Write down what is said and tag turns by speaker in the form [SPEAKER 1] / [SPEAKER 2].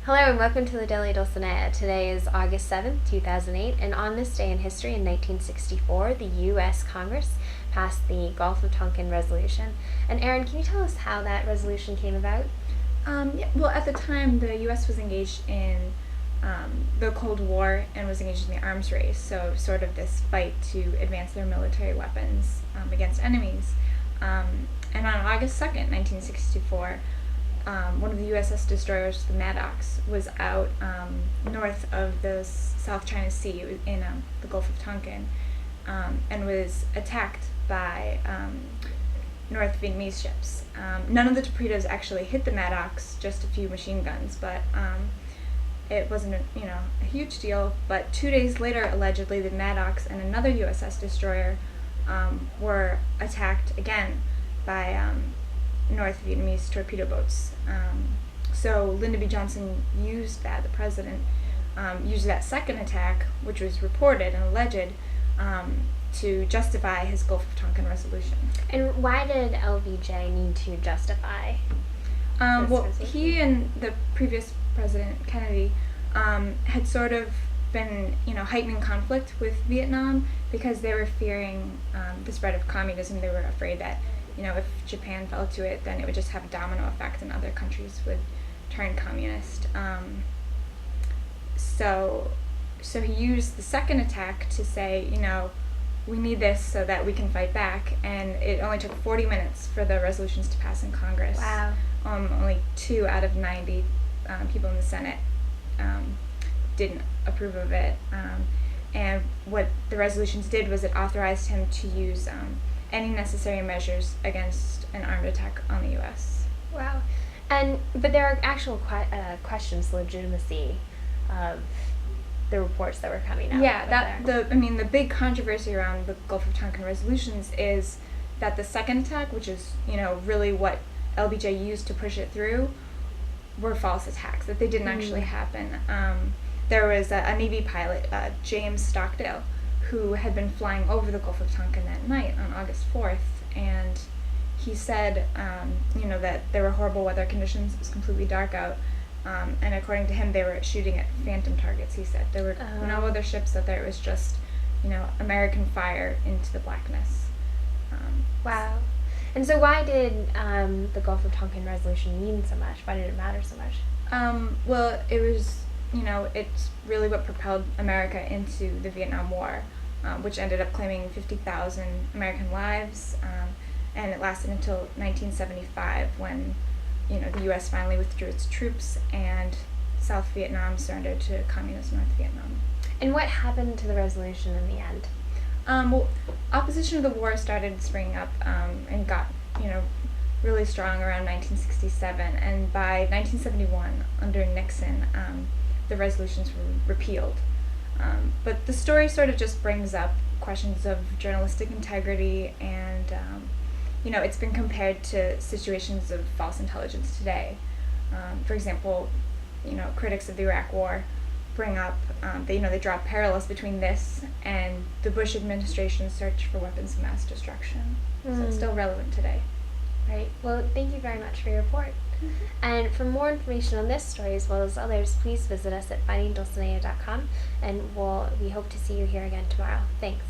[SPEAKER 1] Hello and welcome to the Daily Dulcinea. Today is August 7th, 2008, and on this day in history in 1964, the U.S. Congress passed the Gulf of Tonkin Resolution. And Aaron, can you tell us how that resolution came about?
[SPEAKER 2] Well, at the time, the U.S. was engaged in the Cold War and was engaged in the arms race, so sort of this fight to advance their military weapons against enemies. And on August 2nd, 1964, one of the USS destroyers, the Maddox, was out north of the South China Sea in the Gulf of Tonkin and was attacked by North Vietnamese ships. None of the torpedoes actually hit the Maddox, just a few machine guns, but it wasn't a huge deal. But 2 days later, allegedly, the Maddox and another USS destroyer were attacked again by North Vietnamese torpedo boats. So Lyndon B. Johnson used that, the president, used that second attack, which was reported and alleged, to justify his Gulf of Tonkin resolution.
[SPEAKER 1] And why did LBJ need to justify this resolution?
[SPEAKER 2] He and the previous president, Kennedy, had sort of been, heightening conflict with Vietnam because they were fearing the spread of communism. They were afraid that, if Japan fell to it, then it would just have a domino effect and other countries would turn communist. So he used the second attack to say, we need this so that we can fight back, and it only took 40 minutes for the resolutions to pass in Congress.
[SPEAKER 1] Wow.
[SPEAKER 2] Only 2 out of 90 people in the Senate didn't approve of it. And what the resolutions did was it authorized him to use any necessary measures against an armed attack on the U.S.
[SPEAKER 1] Wow. But there are actual questions, the legitimacy of the reports that were coming out.
[SPEAKER 2] Yeah, the big controversy around the Gulf of Tonkin resolutions is that the second attack, which is, really what LBJ used to push it through, were false attacks, that they didn't actually happen. There was a Navy pilot, James Stockdale, who had been flying over the Gulf of Tonkin that night on August 4th, and he said, that there were horrible weather conditions. It was completely dark out, and according to him, they were shooting at phantom targets. He said there were no other ships out there. It was just, American fire into the blackness.
[SPEAKER 1] Wow. And so why did the Gulf of Tonkin resolution mean so much? Why did it matter so much?
[SPEAKER 2] Well, it was, it's really what propelled America into the Vietnam War, which ended up claiming 50,000 American lives, and it lasted until 1975 when, the U.S. finally withdrew its troops and South Vietnam surrendered to communist North Vietnam.
[SPEAKER 1] And what happened to the resolution in the end?
[SPEAKER 2] Opposition to the war started springing up and got, really strong around 1967, and by 1971, under Nixon, the resolutions were repealed. But the story sort of just brings up questions of journalistic integrity, and it's been compared to situations of false intelligence today. For example, critics of the Iraq War bring up, they draw parallels between this and the Bush administration's search for weapons of mass destruction. So it's still relevant today.
[SPEAKER 1] Right. Well, thank you very much for your report. And for more information on this story as well as others, please visit us at findingdulcinea.com, and we hope to see you here again tomorrow. Thanks.